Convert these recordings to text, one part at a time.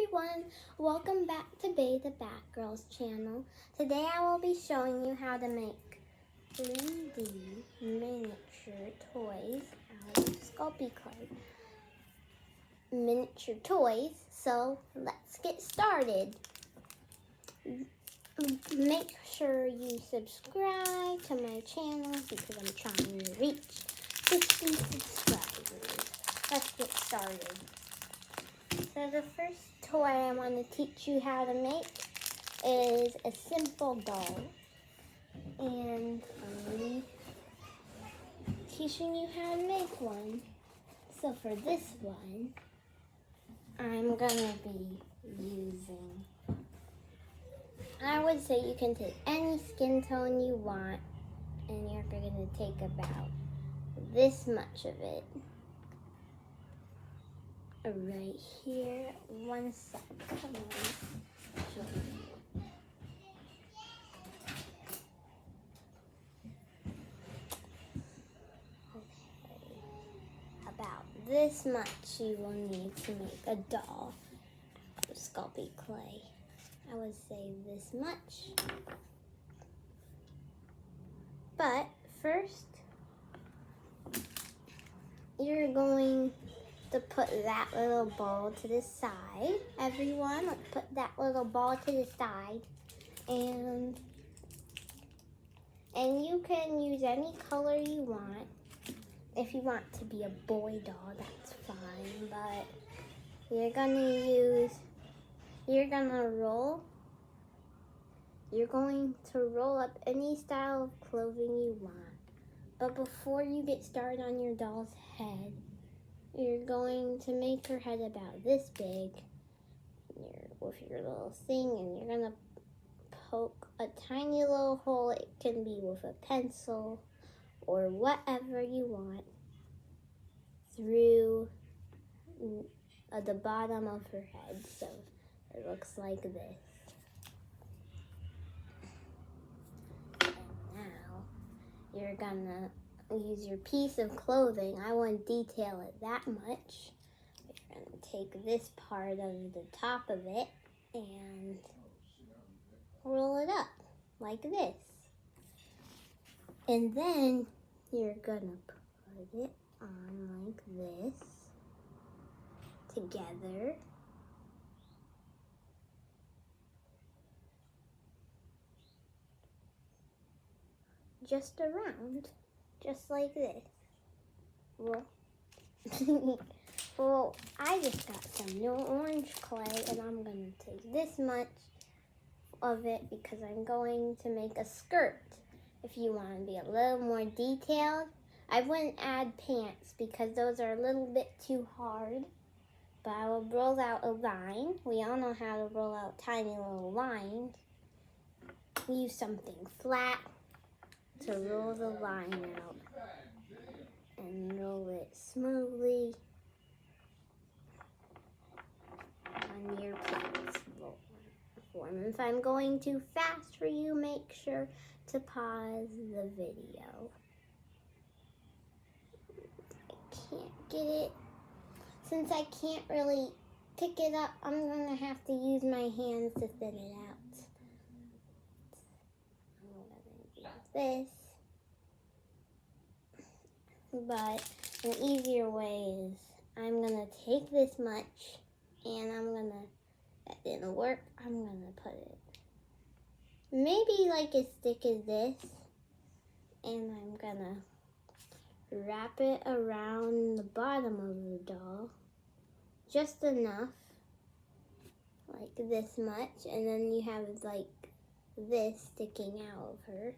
everyone, welcome back to Bay the Bat Girls channel. Today I will be showing you how to make 3D miniature toys out of Sculply clay. Miniature toys, so let's get started. Make sure you subscribe to my channel because I'm trying to reach 50 subscribers. Let's get started. So the first toy I want to teach you how to make is a simple doll. And I'm teaching you how to make one. So for this one, I'm going to be using, I would say you can take any skin tone you want, and you're going to take about this much of it. Right here, one sec, come on. Okay, about this much you will need to make a doll of Sculply clay. I would say this much. But first, you're going to put that little ball to the side. Everyone, let's put that little ball to the side. And you can use any color you want. If you want to be a boy doll, that's fine. But you're going to roll up any style of clothing you want. But before you get started on your doll's head, you're going to make her head about this big with your little thing, and you're going to poke a tiny little hole. It can be with a pencil or whatever you want through the bottom of her head, so it looks like this. And now you're gonna use your piece of clothing. I won't detail it that much. You're going to take this part of the top of it and roll it up like this. And then you're going to put it on like this together. Just around. Just like this. Well, I just got some new orange clay, and I'm going to take this much of it because I'm going to make a skirt. If you want to be a little more detailed, I wouldn't add pants because those are a little bit too hard. But I will roll out a line. We all know how to roll out tiny little lines. Use something flat to roll the line out and roll it smoothly on your platform. If I'm going too fast for you, make sure to pause the video. I can't get it. Since I can't really pick it up, I'm going to have to use my hands to thin it out. I'm going to do this. But an easier way is I'm going to take this much and that didn't work, I'm going to put it maybe like as thick as this, and I'm going to wrap it around the bottom of the doll, just enough, like this much, and then you have like this sticking out of her.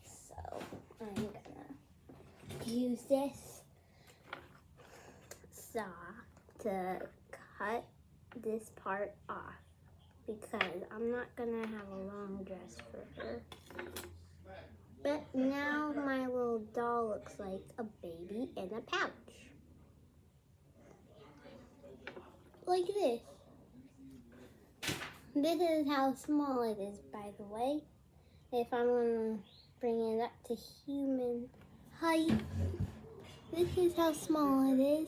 So I'm gonna use this saw to cut this part off because I'm not gonna have a long dress for her. But now my little doll looks like a baby in a pouch. Like this. This is how small it is, by the way. If I'm gonna bring it up to human height, This is how small it is.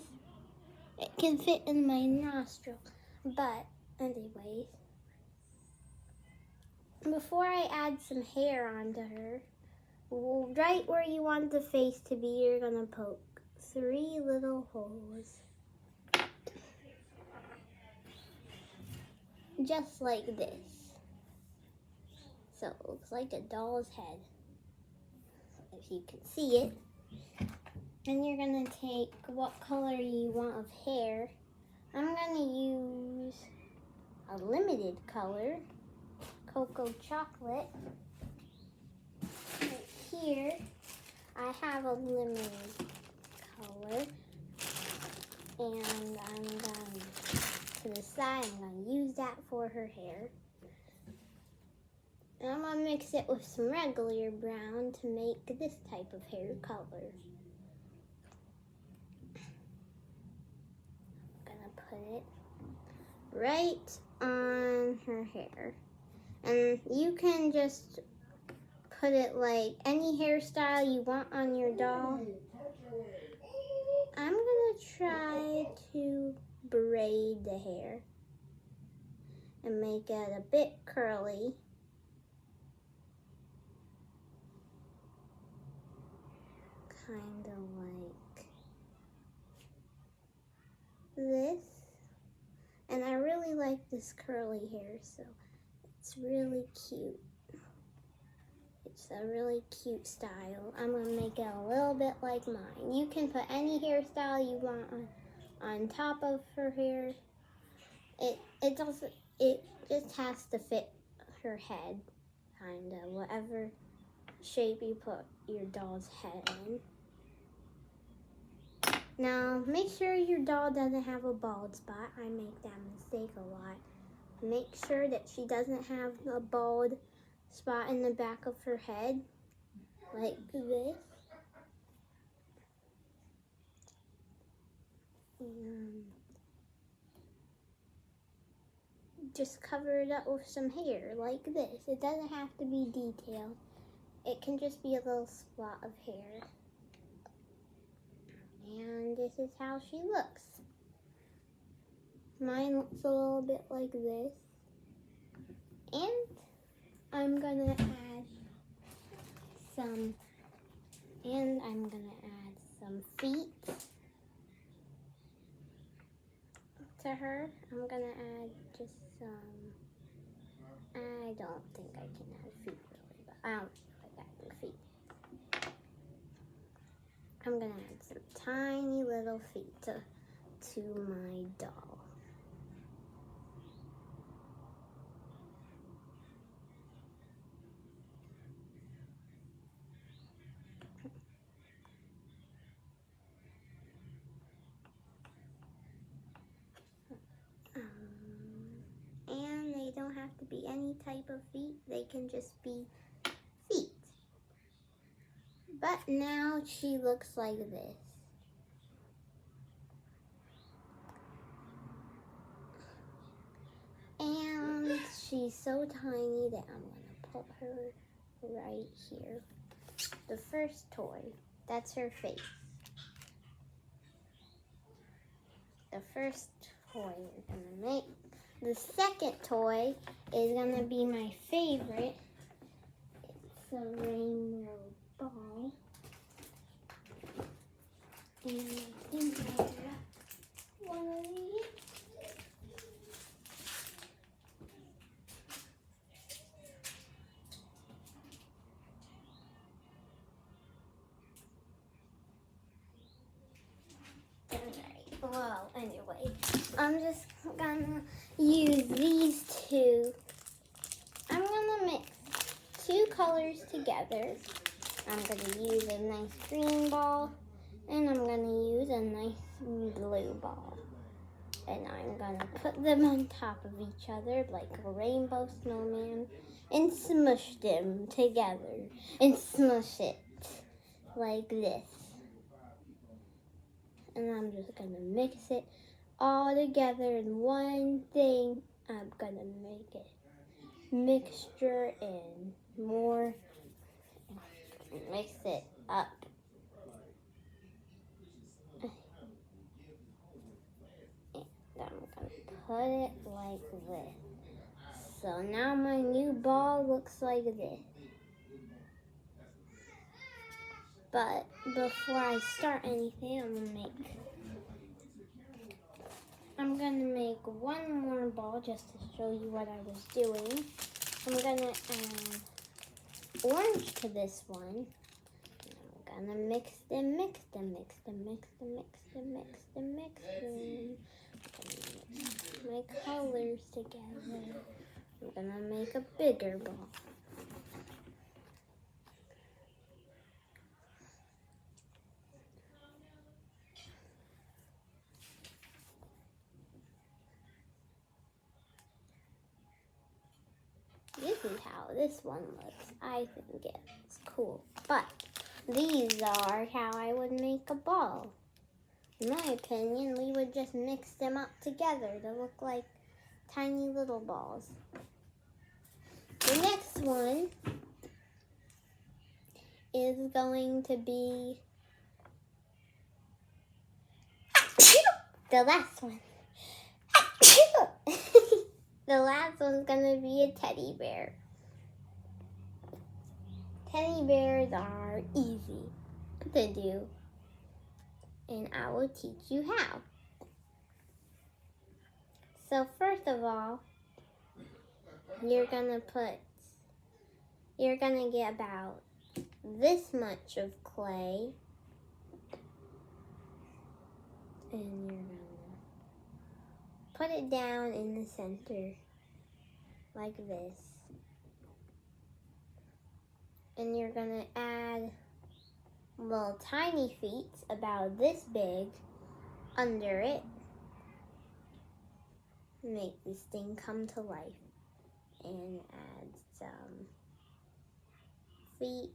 It can fit in my nostril. But, anyways, before I add some hair onto her, right where you want the face to be, you're going to poke 3 little holes. Just like this. So it looks like a doll's head, if you can see it. And you're going to take what color you want of hair. I'm going to use a limited color, cocoa chocolate. Right here, I have a limited color. And I'm going to the side, I'm going to use that for her hair. And I'm going to mix it with some regular brown to make this type of hair color. I'm going to put it right on her hair. And you can just put it like any hairstyle you want on your doll. I'm going to try to braid the hair and make it a bit curly. Kind of like this. And I really like this curly hair, so it's really cute. It's a really cute style. I'm going to make it a little bit like mine. You can put any hairstyle you want on top of her hair. It just has to fit her head, kind of, whatever shape you put your doll's head in. Now, make sure your doll doesn't have a bald spot. I make that mistake a lot. Make sure that she doesn't have a bald spot in the back of her head, like this. And just cover it up with some hair, like this. It doesn't have to be detailed. It can just be a little spot of hair. And this is how she looks. Mine looks a little bit like this. And I'm gonna add some feet to her. I'm gonna add just some, I don't think I can add feet really, but I don't feel like adding feet. I'm gonna add some tiny little feet to my doll. And they don't have to be any type of feet. They can just be feet. But now she looks like this. And she's so tiny that I'm going to put her right here. The first toy, that's her face. The first toy we're going to make. The second toy is going to be my favorite. It's a rainbow ball. And I think I got one of these. Well, anyway, I'm just gonna use these two. I'm gonna mix 2 colors together. I'm gonna use a nice green ball, and I'm gonna use a nice blue ball. And I'm gonna put them on top of each other like a rainbow snowman and smush them together and smush it like this. And I'm just gonna mix it all together in one thing. I'm gonna make it mixture and more, and mix it up. put it like this. So now my new ball looks like this. But before I start anything, I'm gonna make one more ball just to show you what I was doing. I'm gonna add orange to this one. I'm gonna mix them. I'm gonna mix my colors together. I'm gonna make a bigger ball. This is how this one looks. I think it's cool. But these are how I would make a ball. In my opinion, we would just mix them up together to look like tiny little balls. The next one is going to be the last one. The last one's gonna be a teddy bear. Teddy bears are easy to do, and I will teach you how. So first of all, you're gonna get about this much of clay, and you're gonna put it down in the center like this. And you're gonna add little tiny feet about this big under it. Make this thing come to life. And add some feet.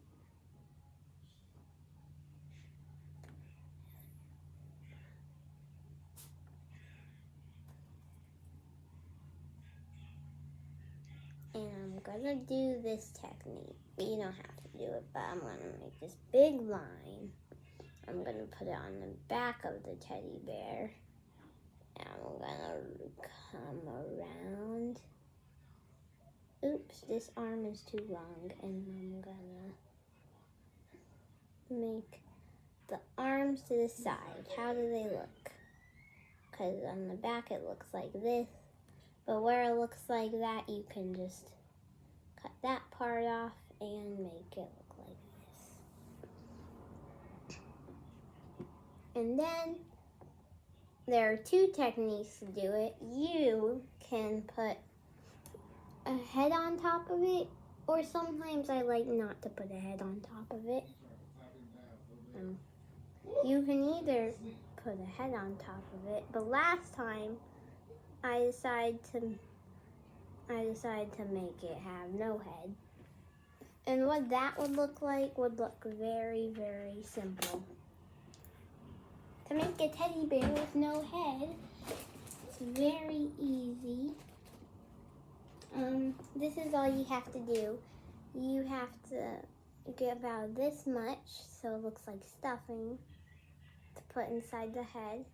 And I'm gonna do this technique. You don't have to do it, but I'm gonna make this big line. I'm gonna put it on the back of the teddy bear. And I'm gonna come around. Oops, this arm is too long. And I'm gonna make the arms to the side. How do they look? Because on the back it looks like this. But where it looks like that, you can just cut that part off and make it look like this. And then there are two techniques to do it. You can put a head on top of it, or sometimes I like not to put a head on top of it. You can either put a head on top of it, but last time I decided to make it have no head. And what that would look like would look very, very simple. To make a teddy bear with no head, it's very easy. This is all you have to do. You have to get about this much, so it looks like stuffing, to put inside the head.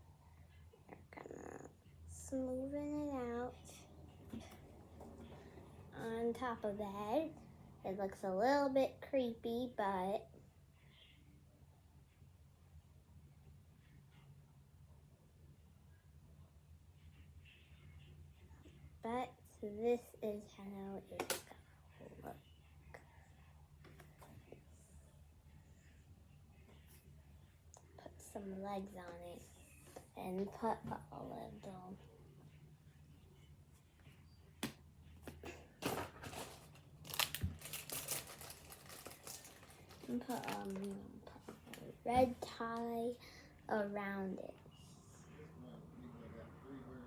You're gonna smoothen it out on top of the head. It looks a little bit creepy, but this is how it's gonna look. Put some legs on it and put a little put a red tie around it.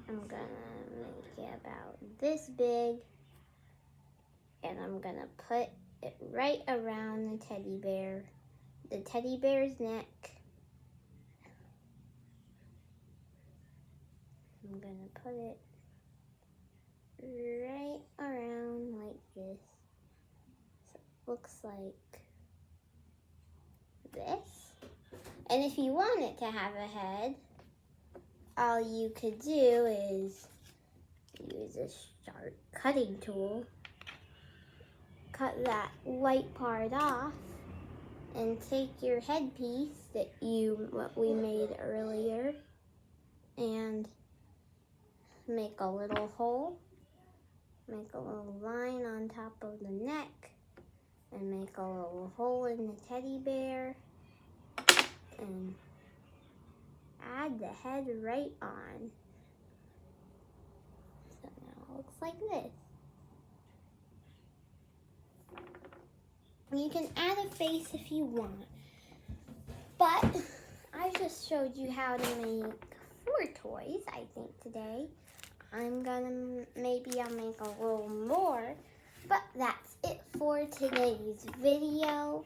I'm gonna make it about this big, and I'm gonna put it right around the teddy bear's neck. I'm gonna put it right around like this. So it looks like this. And if you want it to have a head, all you could do is use a sharp cutting tool. Cut that white part off and take your headpiece what we made earlier and make a little hole. Make a little line on top of the neck and make a little hole in the teddy bear and add the head right on. So now it looks like this. You can add a face if you want, but I just showed you how to make 4 toys, I think, today. Maybe I'll make a little more, but that's it for today's video.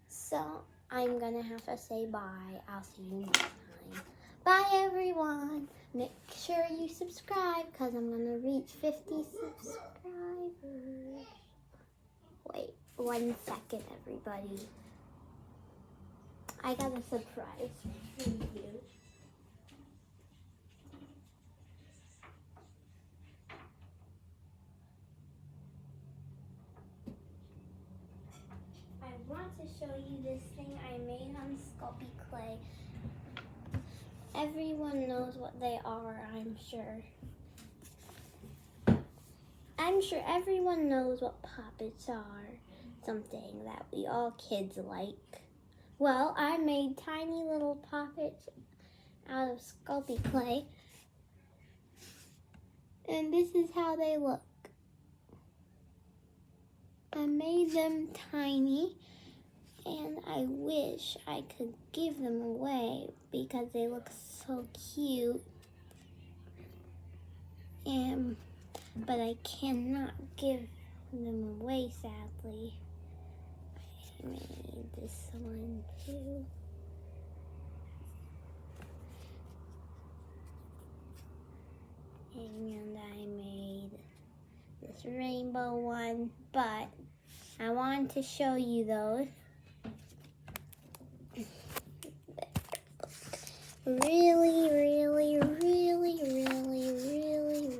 So I'm gonna have to say bye. I'll see you next time. Bye, everyone. Make sure you subscribe because I'm gonna reach 50 subscribers. Wait 1 second, everybody. I got a surprise for you. I want to show you this thing I made on Sculply clay. Everyone knows what they are, I'm sure. I'm sure everyone knows what poppets are. Something that we all kids like. Well, I made tiny little poppets out of Sculply clay. And this is how they look. I made them tiny, and I wish I could give them away because they look so cute. But I cannot give them away, sadly. I made this one too. And I made this rainbow one, but I wanted to show you those. Really, really, really, really, really, really,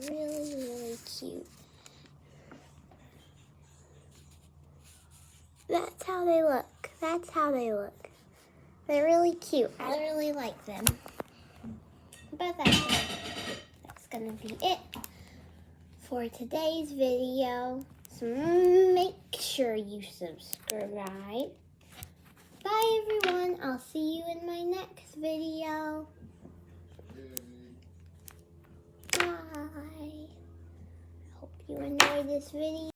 really, really cute. That's how they look. That's how they look. They're really cute. I really like them. But that's gonna be it for today's video. So make sure you subscribe. Bye, everyone. I'll see you in my next video. Bye. Hope you enjoyed this video.